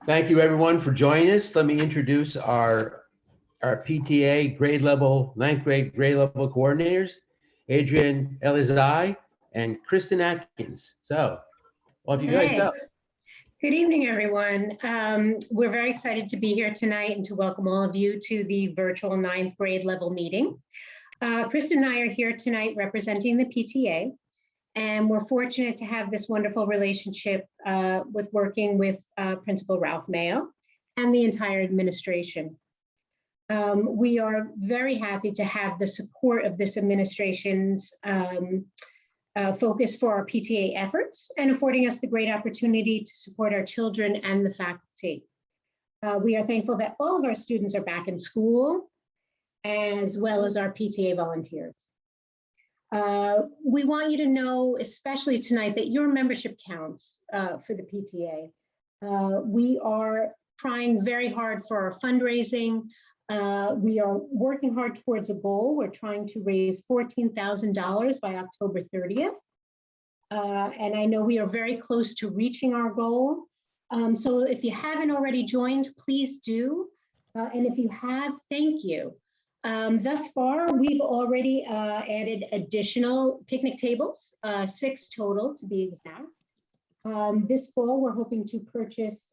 Thank you everyone for joining us. Let me introduce our PTA ninth grade grade level coordinators, Adrian Elizai and Kristen Atkins. So off you guys go. Good evening, everyone. We're very excited to be here tonight and to welcome all of you to the virtual ninth grade level meeting. Kristen and I are here tonight representing the PTA, and we're fortunate to have this wonderful relationship with working with Principal Ralph Mayo and the entire administration. We are very happy to have the support of this administration's focus for our PTA efforts and affording us the great opportunity to support our children and the faculty. We are thankful that all of our students are back in school, as well as our PTA volunteers. We want you to know, especially tonight, that your membership counts for the PTA. We are trying very hard for our fundraising. We are working hard towards a goal. We're trying to raise $14,000 by October 30th. And I know we are very close to reaching our goal. So if you haven't already joined, please do. And if you have, thank you. Thus far, we've already added additional picnic tables, 6 total to be exact. This fall, we're hoping to purchase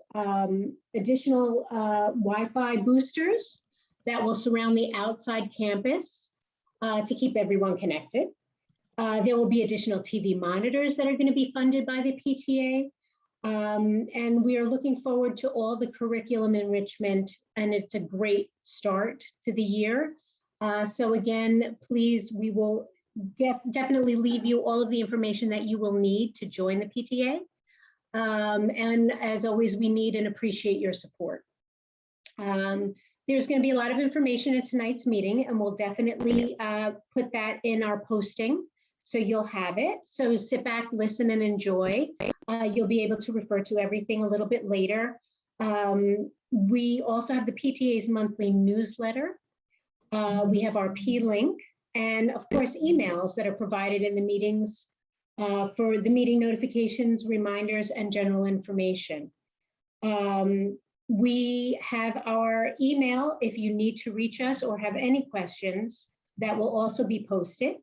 additional Wi-Fi boosters that will surround the outside campus to keep everyone connected. There will be additional TV monitors that are going to be funded by the PTA. And we are looking forward to all the curriculum enrichment, and it's a great start to the year. So again, please, we will definitely leave you all of the information that you will need to join the PTA. And as always, we need and appreciate your support. There's going to be a lot of information in tonight's meeting, and we'll definitely put that in our posting, so you'll have it. So sit back, listen, and enjoy. You'll be able to refer to everything a little bit later. We also have the PTA's monthly newsletter. We have our P-Link, and of course, emails that are provided in the meetings for the meeting notifications, reminders, and general information. We have our email if you need to reach us or have any questions that will also be posted.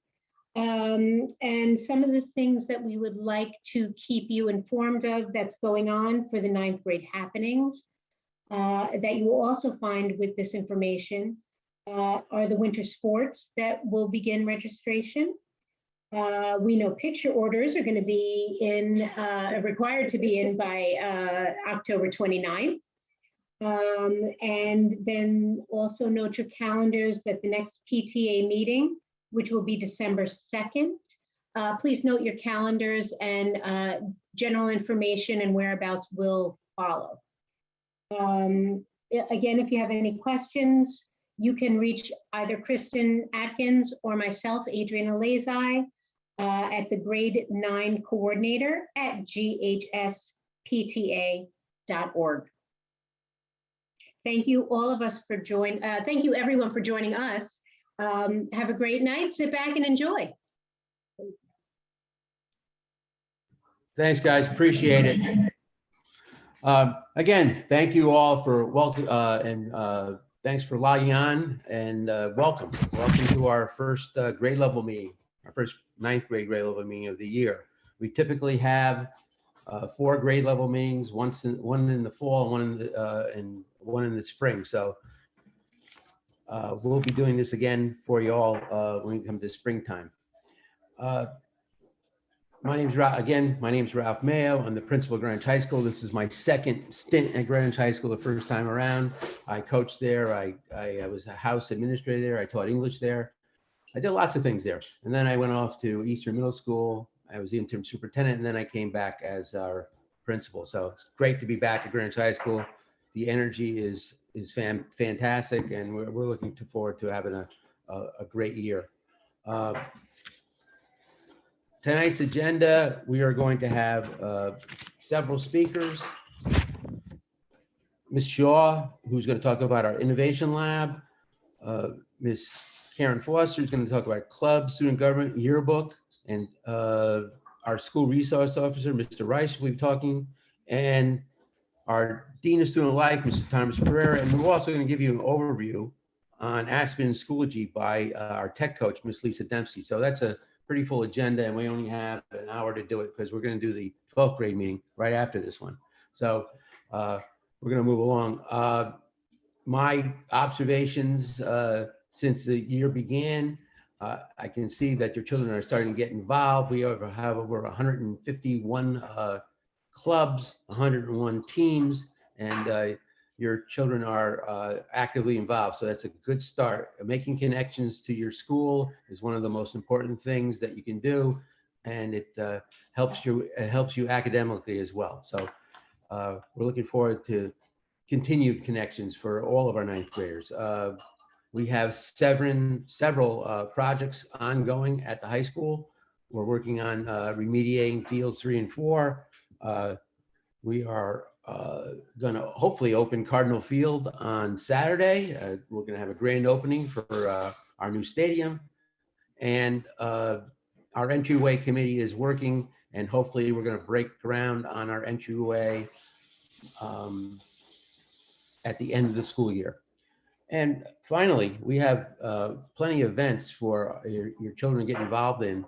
And some of the things that we would like to keep you informed of that's going on for the ninth grade happenings that you will also find with this information are the winter sports that will begin registration. We know picture orders are going to be in, required to be in by October 29th. And then also note your calendars that the next PTA meeting, which will be December 2nd, please note your calendars, and general information and whereabouts will follow. Again, if you have any questions, you can reach either Kristen Atkins or myself, Adrian Elizai, at the grade 9 coordinator at ghspta.org. Thank you all of us for joining. Thank you everyone for joining us. Have a great night. Sit back and enjoy. Thanks, guys. Appreciate it. Again, thank you all for welcome and thanks for logging on, and welcome. Welcome to our first grade level meeting, our first ninth grade level meeting of the year. We typically have 4 grade level meetings, one in the fall, and one in the spring. So we'll be doing this again for you all when it comes to springtime. My name's Ralph Mayo. I'm the principal of Greenwich High School. This is my second stint at Greenwich High School. The first time around, I coached there. I was a house administrator there. I taught English there. I did lots of things there. And then I went off to Eastern Middle School. I was the interim superintendent, and then I came back as our principal. So it's great to be back at Greenwich High School. The energy is fantastic, and we're looking forward to having a great year. Tonight's agenda, we are going to have several speakers. Ms. Shaw, who's going to talk about our innovation lab. Ms. Karen Foster is going to talk about club, student government, yearbook, and our school resource officer, Mr. Rice, will be talking. And our Dean of Student Life, Mr. Thomas Pereira, and we're also going to give you an overview on Aspen Schoology by our tech coach, Miss Lisa Dempsey. So that's a pretty full agenda, and we only have an hour to do it because we're going to do the 12th grade meeting right after this one. So we're going to move along. My observations since the year began, I can see that your children are starting to get involved. We have over 151 clubs, 101 teams, and your children are actively involved. So that's a good start. Making connections to your school is one of the most important things that you can do, and it helps you academically as well. So we're looking forward to continued connections for all of our ninth graders. We have several projects ongoing at the high school. We're working on remediating fields 3 and 4. We are going to hopefully open Cardinal Field on Saturday. We're going to have a grand opening for our new stadium. And our entryway committee is working, and hopefully we're going to break ground on our entryway at the end of the school year. And finally, we have plenty of events for your children to get involved in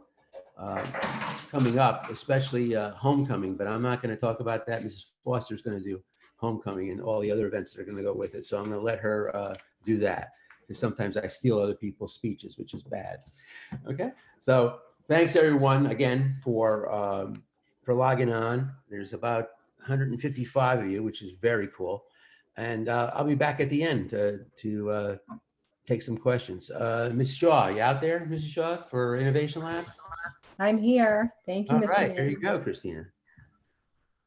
coming up, especially homecoming, but I'm not going to talk about that. Mrs. Foster's going to do homecoming and all the other events that are going to go with it. So I'm going to let her do that, because sometimes I steal other people's speeches, which is bad. Okay, so thanks everyone again for logging on. There's about 155 of you, which is very cool. And I'll be back at the end to take some questions. Ms. Shaw, you out there, Mrs. Shaw, for Innovation Lab? I'm here. Thank you, All Mr. right, Mann. here you go, Christina.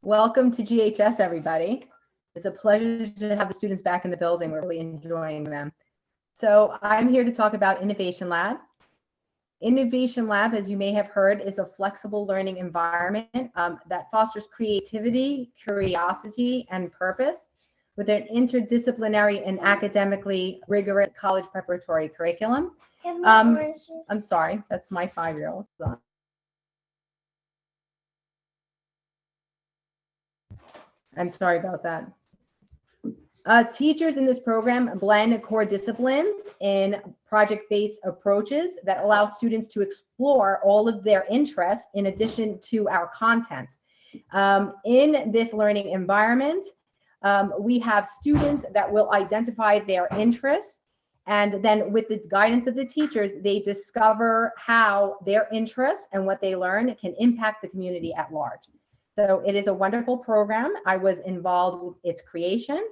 Welcome to GHS, everybody. It's a pleasure to have the students back in the building. We're really enjoying them. So I'm here to talk about Innovation Lab. Innovation Lab, as you may have heard, is a flexible learning environment that fosters creativity, curiosity, and purpose with an interdisciplinary and academically rigorous college preparatory curriculum. I'm sorry, that's my 5-year-old son. I'm sorry about that. Teachers in this program blend core disciplines in project-based approaches that allow students to explore all of their interests in addition to our content. In this learning environment, we have students that will identify their interests, and then with the guidance of the teachers, they discover how their interests and what they learn can impact the community at large. So it is a wonderful program. I was involved with its creation.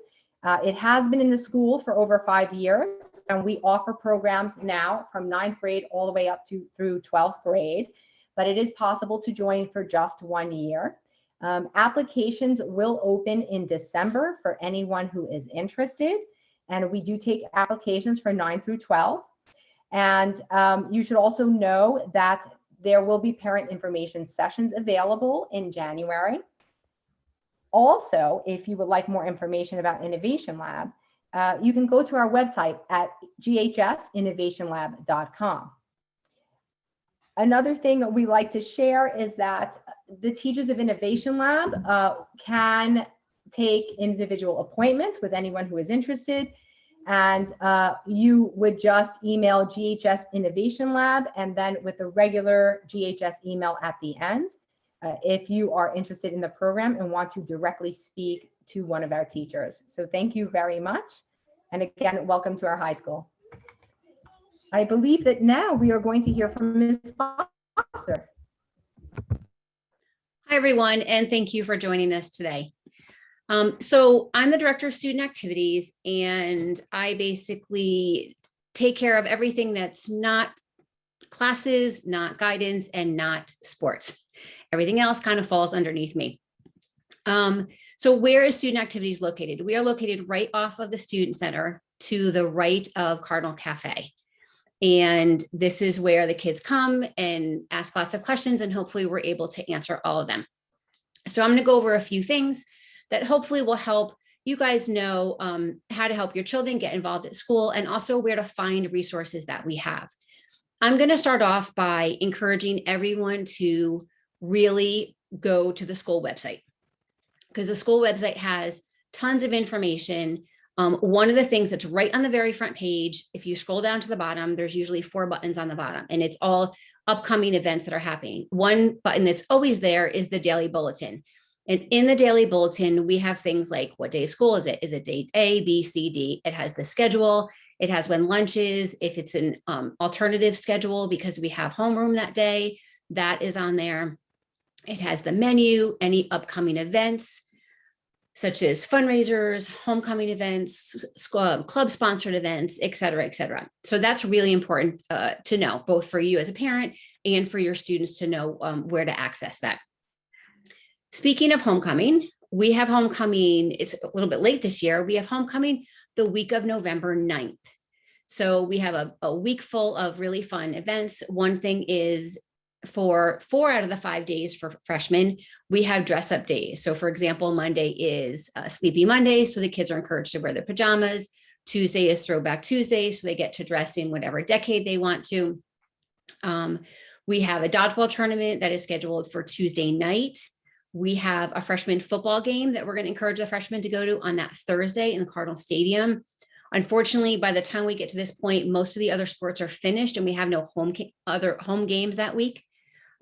It has been in the school for over 5 years, and we offer programs now from 9th grade all the way up to through 12th grade, but it is possible to join for just 1 year. Applications will open in December for anyone who is interested, and we do take applications for 9 through 12. And you should also know that there will be parent information sessions available in January. Also, if you would like more information about Innovation Lab, you can go to our website at ghsinnovationlab.com. Another thing we like to share is that the teachers of Innovation Lab can take individual appointments with anyone who is interested. And you would just email GHS Innovation Lab and then with the regular GHS email at the end if you are interested in the program and want to directly speak to one of our teachers. So thank you very much. And again, welcome to our high school. I believe that now we are going to hear from Ms. Foster. Hi, everyone, and thank you for joining us today. So I'm the Director of Student Activities, and I basically take care of everything that's not classes, not guidance, and not sports. Everything else kind of falls underneath me. So where is Student Activities located? We are located right off of the Student Center to the right of Cardinal Cafe. And this is where the kids come and ask lots of questions, and hopefully we're able to answer all of them. So I'm going to go over a few things that hopefully will help you guys know how to help your children get involved at school, and also where to find resources that we have. I'm going to start off by encouraging everyone to really go to the school website, because the school website has tons of information. One of the things that's right on the very front page, if you scroll down to the bottom, there's usually 4 buttons on the bottom, and it's all upcoming events that are happening. One button that's always there is the daily bulletin. And in the daily bulletin, we have things like, what day of school is it? Is it date A, B, C, D? It has the schedule. It has when lunch is. If it's an alternative schedule because we have homeroom that day, that is on there. It has the menu, any upcoming events, such as fundraisers, homecoming events, club-sponsored events, et cetera, et cetera. So that's really important to know, both for you as a parent and for your students to know where to access that. Speaking of homecoming, we have homecoming, it's a little bit late this year, we have homecoming the week of November 9th. So we have a week full of really fun events. One thing is, for 4 out of the 5 days for freshmen, we have dress up days. So for example, Monday is Sleepy Monday, so the kids are encouraged to wear their pajamas. Tuesday is Throwback Tuesday, so they get to dress in whatever decade they want to. We have a dodgeball tournament that is scheduled for Tuesday night. We have a freshman football game that we're going to encourage the freshmen to go to on that Thursday in the Cardinal Stadium. Unfortunately, by the time we get to this point, most of the other sports are finished and we have no other home games that week.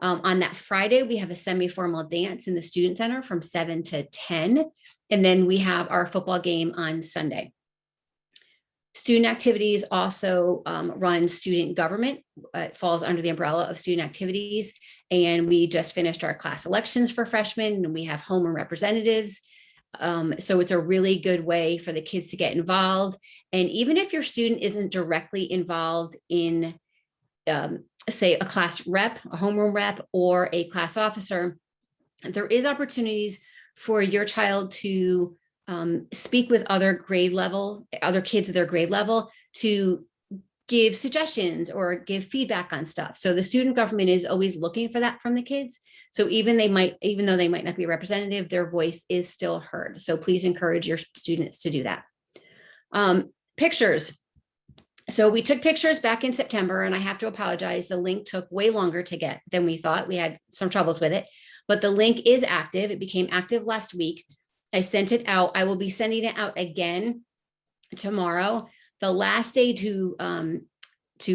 On that Friday, we have a semi-formal dance in the Student Center from 7 to 10. And then we have our football game on Sunday. Student activities also run student government. It falls under the umbrella of student activities. And we just finished our class elections for freshmen, and we have homeroom representatives. So it's a really good way for the kids to get involved. And even if your student isn't directly involved in, say, a class rep, a homeroom rep, or a class officer, there is opportunities for your child to speak with other kids at their grade level to give suggestions or give feedback on stuff. So the student government is always looking for that from the kids. So even though they might not be a representative, their voice is still heard. So please encourage your students to do that. Pictures. So we took pictures back in September, and I have to apologize. The link took way longer to get than we thought. We had some troubles with it, but the link is active. It became active last week. I sent it out. I will be sending it out again tomorrow. The last day to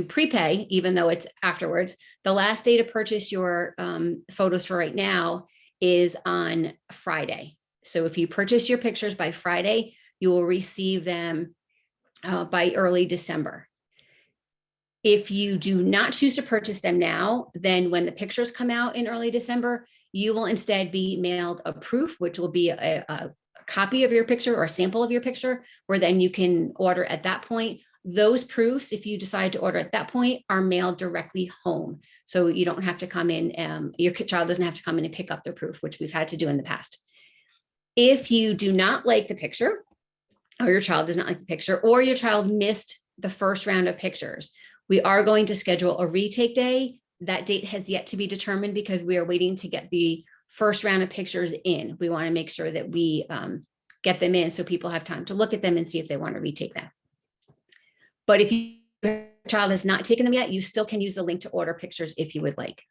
prepay, even though it's afterwards, the last day to purchase your photos for right now is on Friday. So if you purchase your pictures by Friday, you will receive them by early December. If you do not choose to purchase them now, then when the pictures come out in early December, you will instead be mailed a proof, which will be a copy of your picture or a sample of your picture, where then you can order at that point. Those proofs, if you decide to order at that point, are mailed directly home. So you don't have to come in, your child doesn't have to come in and pick up their proof, which we've had to do in the past. If you do not like the picture, or your child does not like the picture, or your child missed the first round of pictures, we are going to schedule a retake day. That date has yet to be determined because we are waiting to get the first round of pictures in. We want to make sure that we get them in so people have time to look at them and see if they want to retake them. But if your child has not taken them yet, you still can use the link to order pictures if you would like.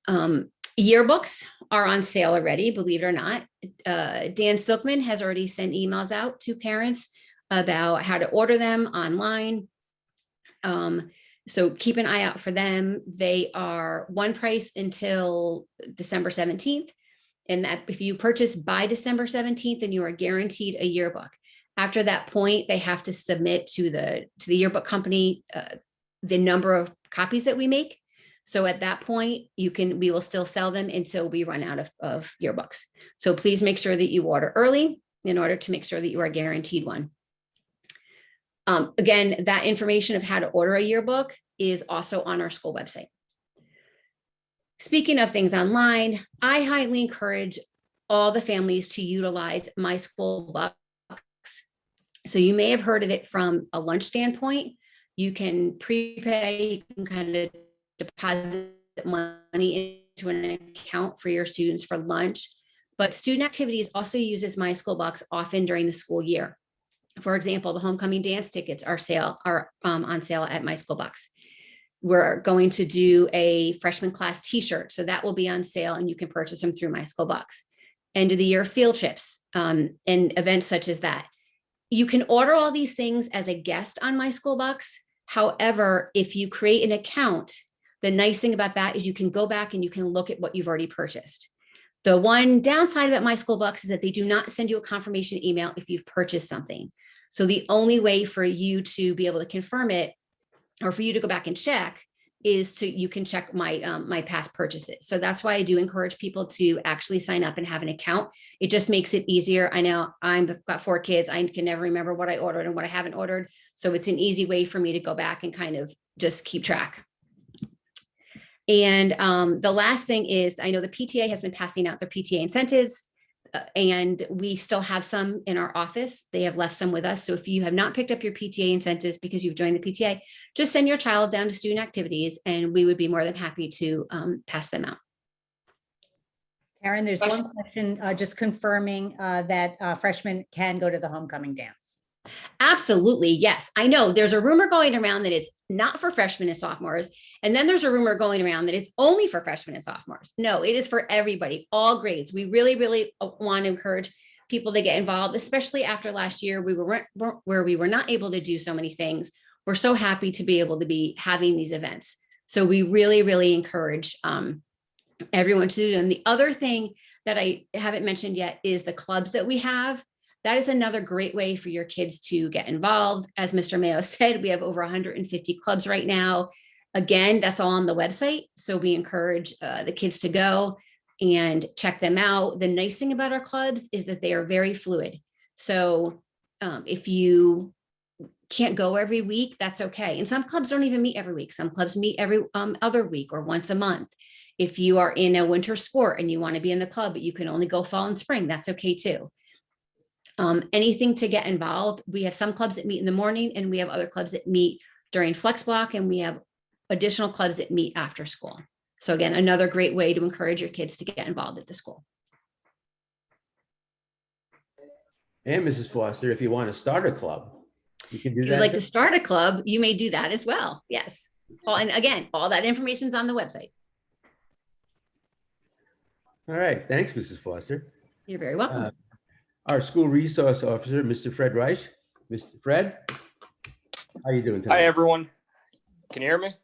Yearbooks are on sale already, believe it or not. Dan Silkman has already sent emails out to parents about how to order them online. So keep an eye out for them. They are one price until December 17th. And that if you purchase by December 17th, then you are guaranteed a yearbook. After that point, they have to submit to the yearbook company the number of copies that we make. So at that point, we will still sell them until we run out of yearbooks. So please make sure that you order early in order to make sure that you are guaranteed one. Again, that information of how to order a yearbook is also on our school website. Speaking of things online, I highly encourage all the families to utilize My School Bucks. So you may have heard of it from a lunch standpoint. You can prepay, you can kind of deposit money into an account for your students for lunch. But student activities also uses My School Bucks often during the school year. For example, the homecoming dance tickets are on sale at My School Bucks. We're going to do a freshman class t-shirt, so that will be on sale and you can purchase them through My School Bucks. end of the year field trips, and events such as that. You can order all these things as a guest on My School Bucks. However, if you create an account, the nice thing about that is you can go back and you can look at what you've already purchased. The one downside about My School Bucks is that they do not send you a confirmation email if you've purchased something. So the only way for you to be able to confirm it, or for you to go back and check, is you can check my past purchases. So that's why I do encourage people to actually sign up and have an account. It just makes it easier. I know I've got 4 kids. I can never remember what I ordered and what I haven't ordered. So it's an easy way for me to go back and kind of just keep track. And the last thing is, I know the PTA has been passing out their PTA incentives, and we still have some in our office. They have left some with us. So if you have not picked up your PTA incentives because you've joined the PTA, just send your child down to student activities and we would be more than happy to pass them out. Karen, there's one question, just confirming that freshmen can go to the homecoming dance. Absolutely. Yes. I know there's a rumor going around that it's not for freshmen and sophomores. And then there's a rumor going around that it's only for freshmen and sophomores. No, it is for everybody, all grades. We really, really want to encourage people to get involved, especially after last year where we were not able to do so many things. We're so happy to be able to be having these events. So we really, really encourage everyone to do them. The other thing that I haven't mentioned yet is the clubs that we have. That is another great way for your kids to get involved. As Mr. Mayo said, we have over 150 clubs right now. Again, that's all on the website. So we encourage the kids to go and check them out. The nice thing about our clubs is that they are very fluid. So if you can't go every week, that's okay. And some clubs don't even meet every week. Some clubs meet every other week or once a month. If you are in a winter sport and you want to be in the club, but you can only go fall and spring, that's okay too. Anything to get involved. We have some clubs that meet in the morning and we have other clubs that meet during flex block, and we have additional clubs that meet after school. So again, another great way to encourage your kids to get involved at the school. And Mrs. Foster, if you want to start a club, you can do If that. you'd like to start a club, you may do that as well. Yes. Well, and again, all that information is on the website. All right. Thanks, Mrs. Foster. You're very welcome. Our school resource officer, Mr. Fred Reich. Mr. Fred, how are you doing tonight? Hi, everyone. Can you hear me?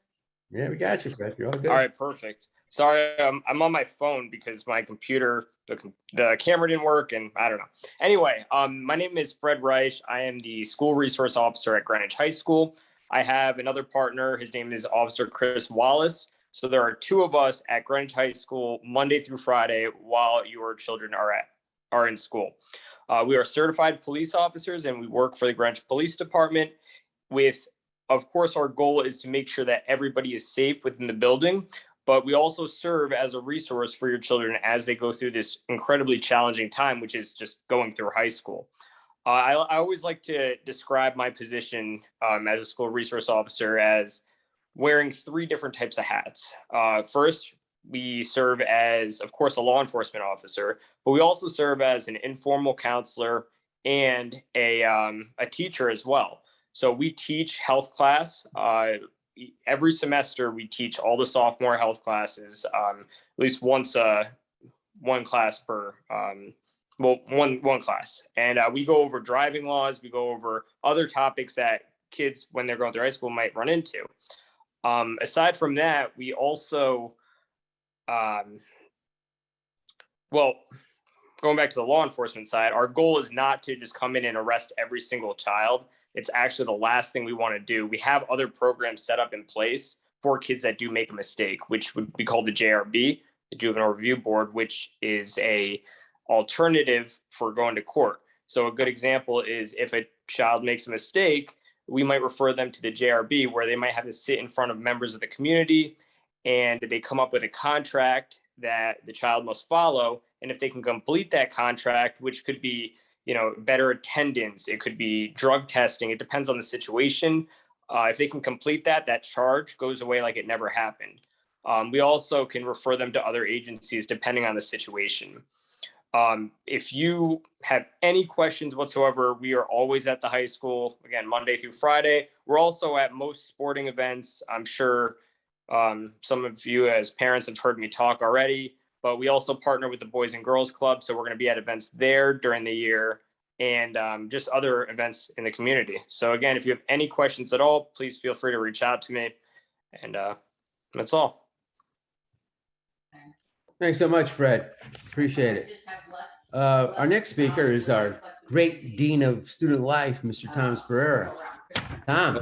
Yeah, we got you, Fred. You're all good. All right, perfect. Sorry, I'm on my phone because my computer, the camera didn't work, and I don't know. Anyway, my name is Fred Reich. I am the school resource officer at Greenwich High School. I have another partner. His name is Officer Chris Wallace. So there are 2 of us at Greenwich High School Monday through Friday while your children are in school. We are certified police officers and we work for the Greenwich Police Department with, of course, our goal is to make sure that everybody is safe within the building, but we also serve as a resource for your children as they go through this incredibly challenging time, which is just going through high school. I always like to describe my position as a school resource officer as wearing 3 different types of hats. First, we serve as, of course, a law enforcement officer, but we also serve as an informal counselor and a teacher as well. So we teach health class. Every semester, we teach all the sophomore health classes, at least once, one class per, one class. And we go over driving laws. We go over other topics that kids, when they're going through high school, might run into. Aside from that, we also, well, going back to the law enforcement side, our goal is not to just come in and arrest every single child. It's actually the last thing we want to do. We have other programs set up in place for kids that do make a mistake, which would be called the JRB, the Juvenile Review Board, which is a alternative for going to court. So a good example is if a child makes a mistake, we might refer them to the JRB, where they might have to sit in front of members of the community and they come up with a contract that the child must follow. And if they can complete that contract, which could be, better attendance, it could be drug testing, it depends on the situation. If they can complete that, that charge goes away like it never happened. We also can refer them to other agencies depending on the situation. If you have any questions whatsoever, we are always at the high school, again, Monday through Friday. We're also at most sporting events. I'm sure some of you as parents have heard me talk already. but we also partner with the Boys and Girls Club. So we're going to be at events there during the year and just other events in the community. So again, if you have any questions at all, please feel free to reach out to me. And that's all. Thanks so much, Fred. Appreciate it. Our next speaker is our great Dean of Student Life, Mr. Thomas Pereira. Tom.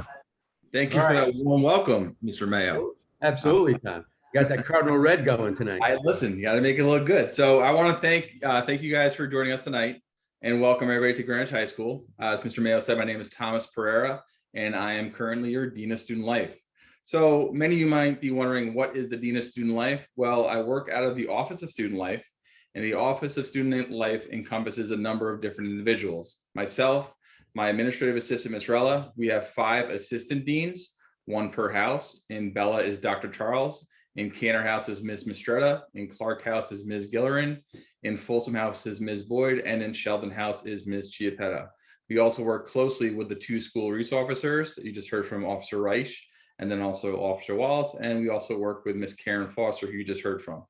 Thank you for that warm welcome, Mr. Mayo. Absolutely, Tom. Got that Cardinal Red going tonight. Listen, you got to make it look good. So I want to thank you guys for joining us tonight and welcome everybody to Greenwich High School. As Mr. Mayo said, my name is Thomas Pereira, and I am currently your Dean of Student Life. So many of you might be wondering, what is the Dean of Student Life? Well, I work out of the Office of Student Life, and the Office of Student Life encompasses a number of different individuals. Myself, my administrative assistant, Ms. Rella, we have 5 assistant deans, 1 per house. In Bella is Dr. Charles. In Cantor House is Ms. Mistretta. In Clark House is Ms. Gillerin. In Folsom House is Ms. Boyd. And in Sheldon House is Ms. Chiappetta. We also work closely with the 2 school resource officers that you just heard from, Officer Reich, and then also Officer Wallace. And we also work with Ms. Karen Foster, who you just heard from.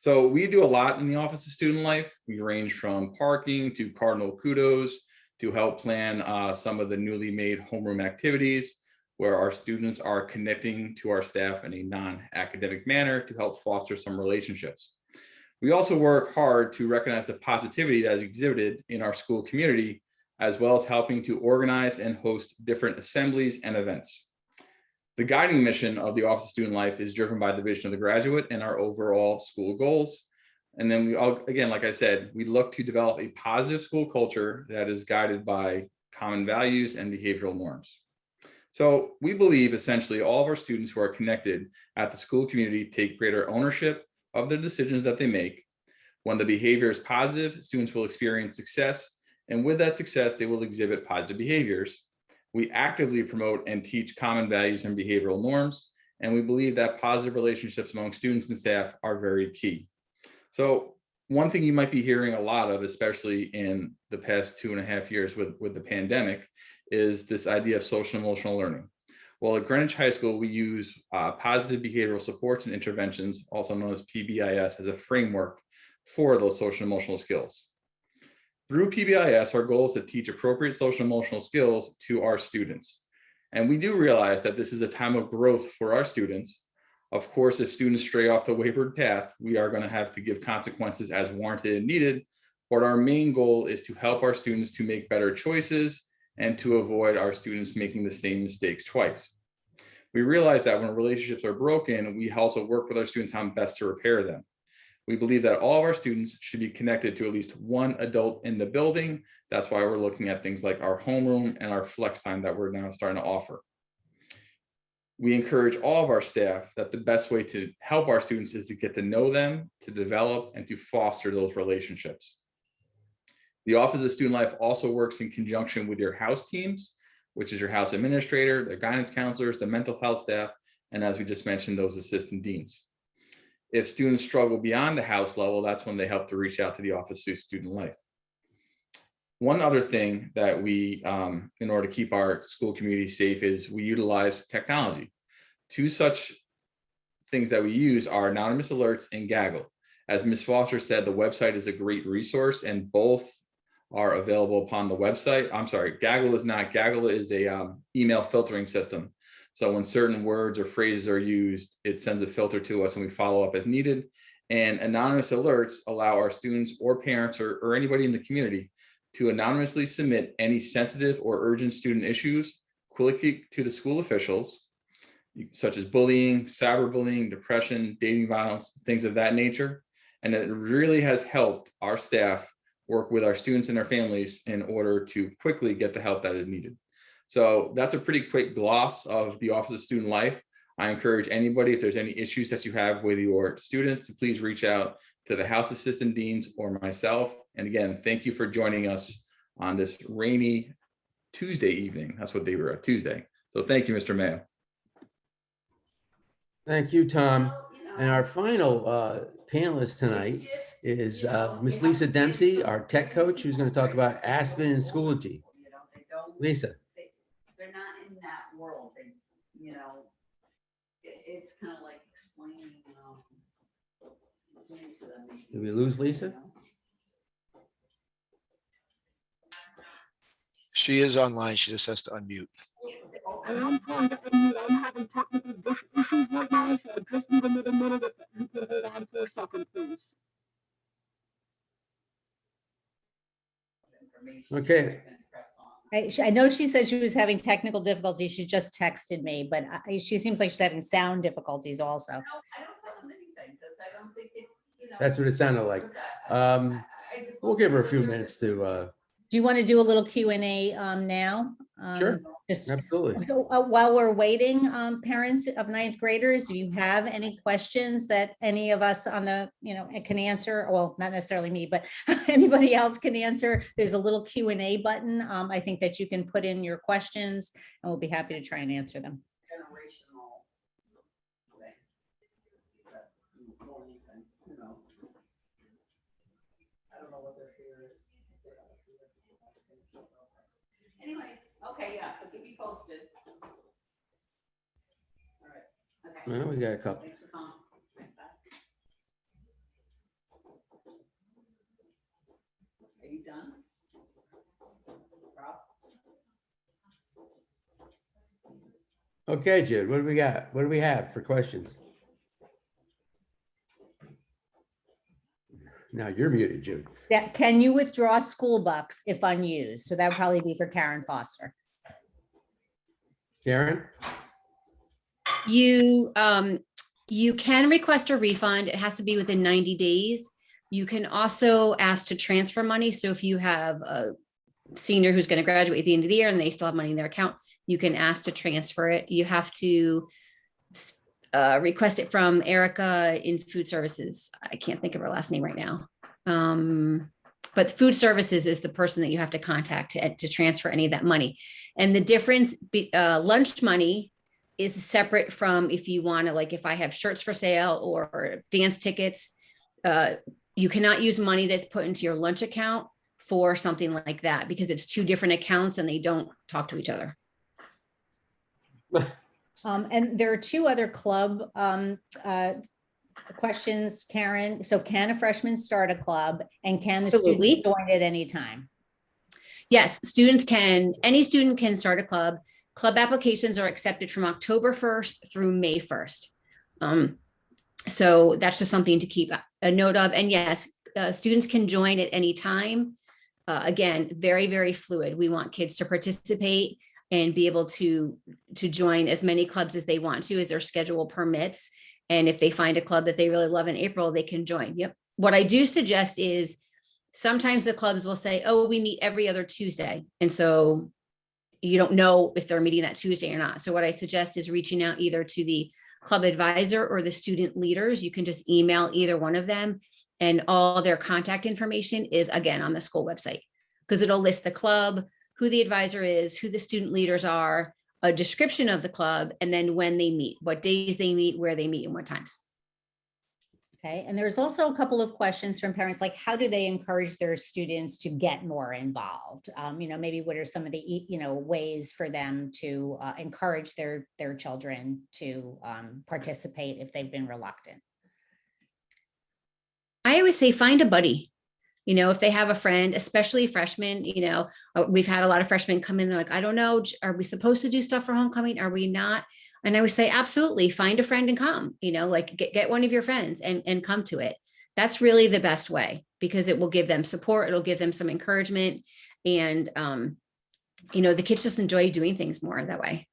So we do a lot in the Office of Student Life. We range from parking to cardinal kudos to help plan some of the newly made homeroom activities where our students are connecting to our staff in a non-academic manner to help foster some relationships. We also work hard to recognize the positivity that is exhibited in our school community, as well as helping to organize and host different assemblies and events. The guiding mission of the Office of Student Life is driven by the vision of the graduate and our overall school goals. And then we all, again, like I said, we look to develop a positive school culture that is guided by common values and behavioral norms. So we believe essentially all of our students who are connected at the school community take greater ownership of the decisions that they make. When the behavior is positive, students will experience success, and with that success, they will exhibit positive behaviors. We actively promote and teach common values and behavioral norms, and we believe that positive relationships among students and staff are very key. So one thing you might be hearing a lot of, especially in the past 2.5 years with the pandemic, is this idea of social emotional learning. Well, at Greenwich High School, we use positive behavioral supports and interventions, also known as PBIS, as a framework for those social emotional skills. Through PBIS, our goal is to teach appropriate social emotional skills to our students. And we do realize that this is a time of growth for our students. Of course, if students stray off the wayward path, we are going to have to give consequences as warranted and needed. But our main goal is to help our students to make better choices and to avoid our students making the same mistakes twice. We realize that when relationships are broken, we also work with our students on best to repair them. We believe that all of our students should be connected to at least one adult in the building. That's why we're looking at things like our homeroom and our flex time that we're now starting to offer. We encourage all of our staff that the best way to help our students is to get to know them, to develop, and to foster those relationships. The Office of Student Life also works in conjunction with your house teams, which is your house administrator, the guidance counselors, the mental health staff, and as we just mentioned, those assistant deans. If students struggle beyond the house level, that's when they help to reach out to the Office of Student Life. One other thing that we, in order to keep our school community safe, is we utilize technology. 2 such things that we use are anonymous alerts and Gaggle. As Ms. Foster said, the website is a great resource, and both are available upon the website. I'm sorry, Gaggle is not. Gaggle is a email filtering system. So when certain words or phrases are used, it sends a filter to us and we follow up as needed. And anonymous alerts allow our students or parents or anybody in the community to anonymously submit any sensitive or urgent student issues quickly to the school officials, such as bullying, cyberbullying, depression, dating violence, things of that nature. And it really has helped our staff work with our students and their families in order to quickly get the help that is needed. So that's a pretty quick gloss of the Office of Student Life. I encourage anybody, if there's any issues that you have with your students, to please reach out to the House Assistant Deans or myself. And again, thank you for joining us on this rainy Tuesday evening. That's what they were at, Tuesday. So thank you, Mr. Mayo. Thank you, Tom. And our final panelist tonight is Miss Lisa Dempsey, our tech coach, who's going to talk about Aspen and Schoology. Lisa. They're not in that world. It's kind of like explaining Did we lose Lisa? She is online. She just has to unmute. I'm trying to unmute. I'm having technical issues right now, so just need another minute if you can hold on for a second, please. Okay. I know she said she was having technical difficulties. She just texted me, but she seems like she's having sound difficulties also. I don't tell them anything because I don't think it's, you know. That's what it sounded like. We'll give her a few minutes to, Do you want to do a little Q&A now? Sure. Just absolutely. so while we're waiting, parents of ninth graders, do you have any questions that any of us on the, can answer? Well, not necessarily me, but anybody else can answer. There's a little Q&A button. I think that you can put in your questions and we'll be happy to try and answer them. Generational thing. Who knows? I don't know what their fear is. Anyways, okay, yeah, so keep me posted. All right, okay. Well, we got a couple. Thanks for calling. Right, bye. Are you done? Rob? Okay, Jude, what do we got? What do we have for questions? Now you're muted, Jude. Can you withdraw school bucks if unused? So that would probably be for Karen Foster. Karen? You can request a refund. It has to be within 90 days. You can also ask to transfer money. So if you have a senior who's going to graduate at the end of the year and they still have money in their account, you can ask to transfer it. You have to request it from Erica in food services. I can't think of her last name right now. But food services is the person that you have to contact to transfer any of that money. And the difference, lunch money is separate from if you want to, like if I have shirts for sale or dance tickets, you cannot use money that's put into your lunch account for something like that because it's two different accounts and they don't talk to each other. And there are two other club questions, Karen. So can a freshman start a club and can the Absolutely. student join at any time? Yes, any student can start a club. Club applications are accepted from October 1st through May 1st. So that's just something to keep a note of. And yes, students can join at any time. Again, very, very fluid. We want kids to participate and be able to join as many clubs as they want to, as their schedule permits. And if they find a club that they really love in April, they can join. Yep. What I do suggest is sometimes the clubs will say, oh, we meet every other Tuesday. And so you don't know if they're meeting that Tuesday or not. So what I suggest is reaching out either to the club advisor or the student leaders. You can just email either one of them and all their contact information is again on the school website because it'll list the club, who the advisor is, who the student leaders are, a description of the club, and then when they meet, what days they meet, where they meet, and what times. Okay, and there's also a couple of questions from parents, like how do they encourage their students to get more involved? Maybe what are some of the, ways for them to encourage their children to participate if they've been reluctant? I always say find a buddy. If they have a friend, especially freshmen, we've had a lot of freshmen come in. They're like, I don't know, are we supposed to do stuff for homecoming? Are we not? And I would say, absolutely, find a friend and come, get one of your friends and come to it. That's really the best way because it will give them support. It'll give them some encouragement. And, the kids just enjoy doing things more that way.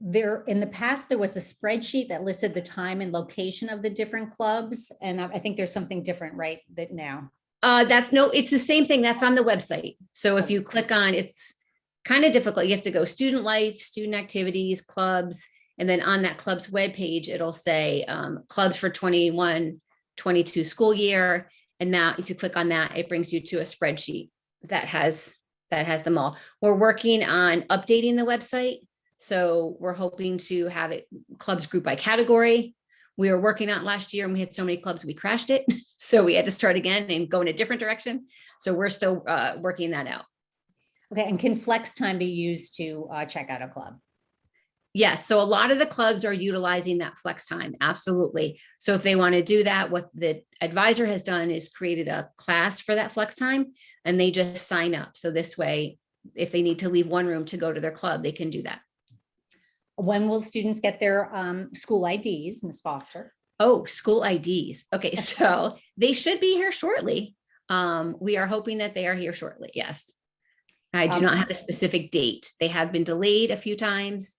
There in the past, there was a spreadsheet that listed the time and location of the different clubs. And I think there's something different right that now. It's the same thing that's on the website. So if you click on, it's kind of difficult. You have to go student life, student activities, clubs. And then on that club's webpage, it'll say clubs for 21-22 school year. And now if you click on that, it brings you to a spreadsheet that has them all. We're working on updating the website. So we're hoping to have it clubs grouped by category. We were working on it last year and we had so many clubs, we crashed it. So we had to start again and go in a different direction. So we're still working that out. Okay, and can flex time be used to check out a club? Yes, so a lot of the clubs are utilizing that flex time, absolutely. So if they want to do that, what the advisor has done is created a class for that flex time, and they just sign up. So this way, if they need to leave one room to go to their club, they can do that. When will students get their school IDs, Ms. Foster? Oh, school IDs. Okay, so they should be here shortly. We are hoping that they are here shortly, yes. I do not have a specific date. They have been delayed a few times.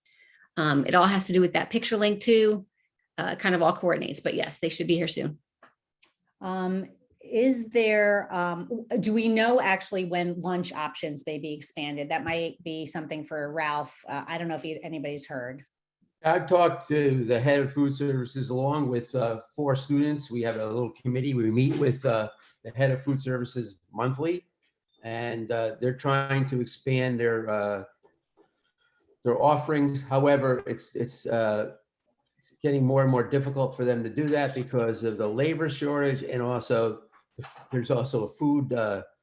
It all has to do with that picture link too, kind of all coordinates, but yes, they should be here soon. Is there, do we know actually when lunch options may be expanded? That might be something for Ralph. I don't know if anybody's heard. I've talked to the head of food services along with 4 students. We have a little committee. We meet with the head of food services monthly, and they're trying to expand their offerings. However, it's getting more and more difficult for them to do that because of the labor shortage, and also there's also a food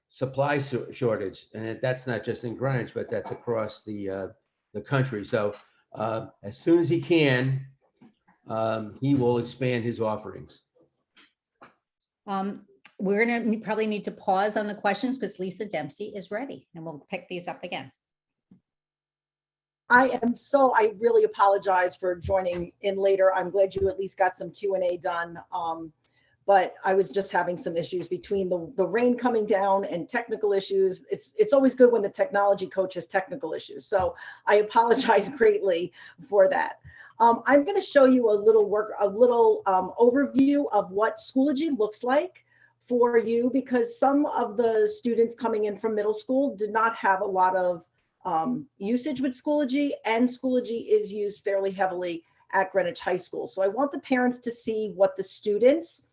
supply shortage, and that's not just in Greenwich, but that's across the country. So as soon as he can, he will expand his offerings. We're going to probably need to pause on the questions because Lisa Dempsey is ready, and we'll pick these up again. I really apologize for joining in later. I'm glad you at least got some Q&A done. But I was just having some issues between the rain coming down and technical issues. It's always good when the technology coach has technical issues. So I apologize greatly for that. I'm going to show you a little overview of what Schoology looks like for you, because some of the students coming in from middle school did not have a lot of usage with Schoology, and Schoology is used fairly heavily at Greenwich High School. So I want the parents to see what the students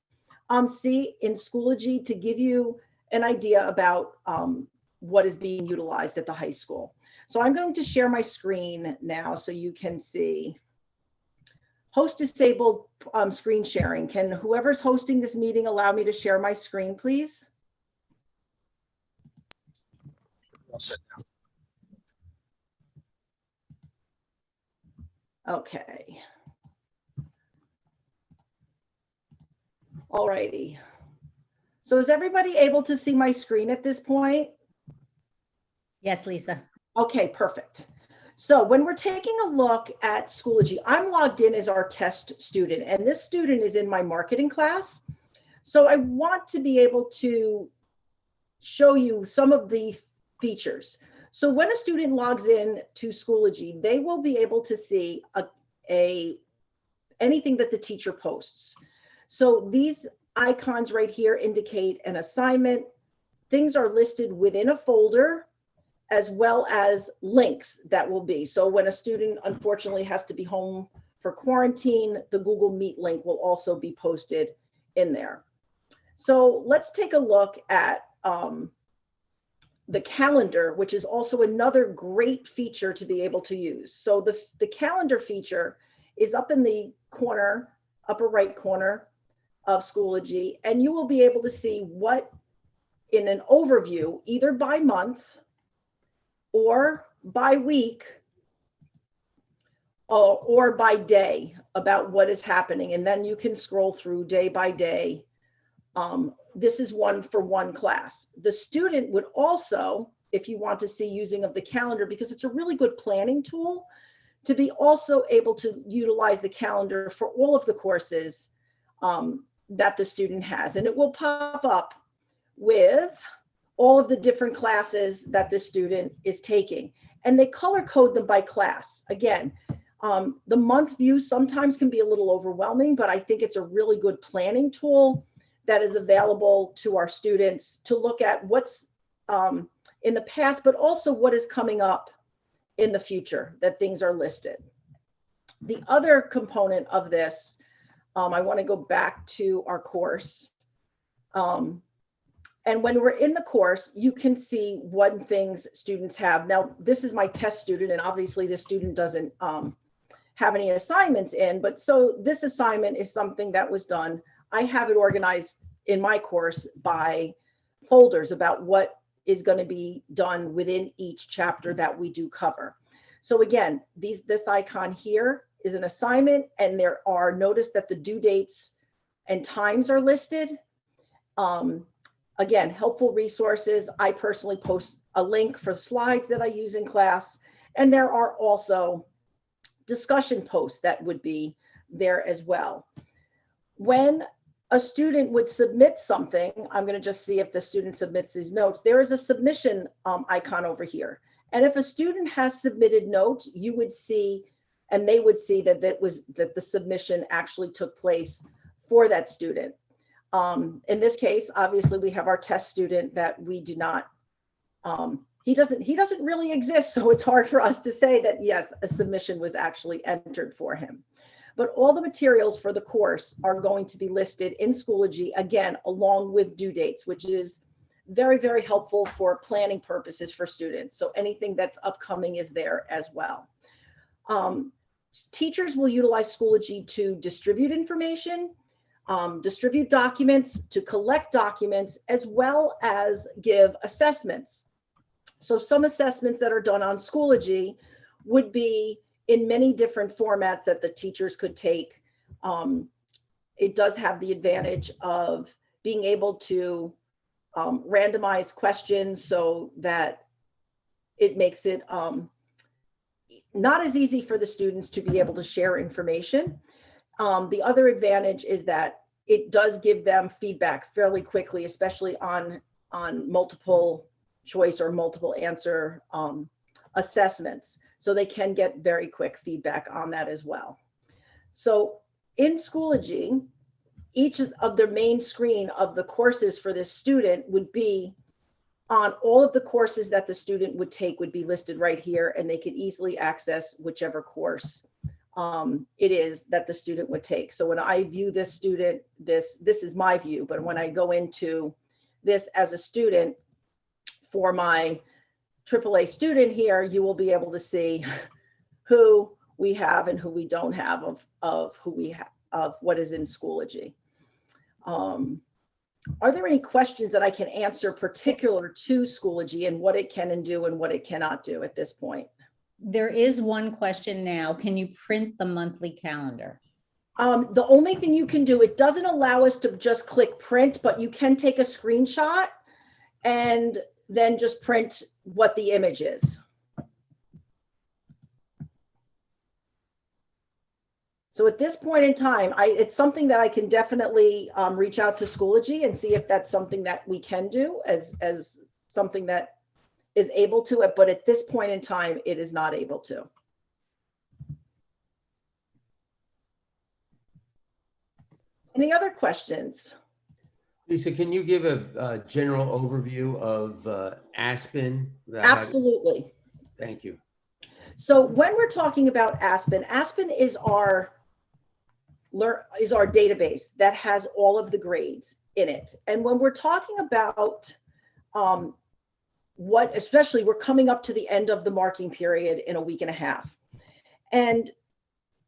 see in Schoology to give you an idea about what is being utilized at the high school. So I'm going to share my screen now so you can see. Host disabled screen sharing. Can whoever's hosting this meeting allow me to share my screen, please? I'll sit down. Okay. All righty. So is everybody able to see my screen at this point? Yes, Lisa. Okay, perfect. So when we're taking a look at Schoology, I'm logged in as our test student, and this student is in my marketing class. So I want to be able to show you some of the features. So when a student logs in to Schoology, they will be able to see anything that the teacher posts. So these icons right here indicate an assignment. Things are listed within a folder, as well as links that will be. So when a student unfortunately has to be home for quarantine, the Google Meet link will also be posted in there. So let's take a look at the calendar, which is also another great feature to be able to use. So the calendar feature is up in the corner, upper right corner of Schoology, and you will be able to see what in an overview, either by month or by week or by day, about what is happening. And then you can scroll through day by day. This is one for one class. The student would also, if you want to see using of the calendar, because it's a really good planning tool, to be also able to utilize the calendar for all of the courses that the student has. And it will pop up with all of the different classes that the student is taking. And they color code them by class. Again, the month view sometimes can be a little overwhelming, but I think it's a really good planning tool that is available to our students to look at what's in the past, but also what is coming up in the future, that things are listed. The other component of this, I want to go back to our course. And when we're in the course, you can see what things students have. Now, this is my test student, and obviously this student doesn't have any assignments in, but so this assignment is something that was done. I have it organized in my course by folders about what is going to be done within each chapter that we do cover. So again, this icon here is an assignment, and there are, notice that the due dates and times are listed. Again, helpful resources. I personally post a link for slides that I use in class, and there are also discussion posts that would be there as well. When a student would submit something, I'm going to just see if the student submits these notes. There is a submission icon over here. And if a student has submitted notes, you would see, and they would see that that the submission actually took place for that student. In this case, obviously we have our test student that we do not, he doesn't really exist. So it's hard for us to say that, yes, a submission was actually entered for him. But all the materials for the course are going to be listed in Schoology, again, along with due dates, which is very, very helpful for planning purposes for students. So anything that's upcoming is there as well. Teachers will utilize Schoology to distribute information, distribute documents, to collect documents, as well as give assessments. So some assessments that are done on Schoology would be in many different formats that the teachers could take. It does have the advantage of being able to randomize questions so that it makes it not as easy for the students to be able to share information. The other advantage is that it does give them feedback fairly quickly, especially on multiple choice or multiple answer assessments. So they can get very quick feedback on that as well. So in Schoology, each of the main screen of the courses for this student would be on all of the courses that the student would take would be listed right here, and they could easily access whichever course it is that the student would take. So when I view this student, this is my view, but when I go into this as a student for my AAA student here, you will be able to see who we have and who we don't have of who we have, of what is in Schoology. Are there any questions that I can answer particular to Schoology and what it can and do and what it cannot do at this point? There is one question now. Can you print the monthly calendar? The only thing you can do, it doesn't allow us to just click print, but you can take a screenshot and then just print what the image is. So at this point in time, it's something that I can definitely reach out to Schoology and see if that's something that we can do as something that is able to it. But at this point in time, it is not able to. Any other questions? Lisa, can you give a general overview of Aspen? Absolutely. Thank you. So when we're talking about Aspen, Aspen is our database that has all of the grades in it. And when we're talking about especially we're coming up to the end of the marking period in a week and a half. And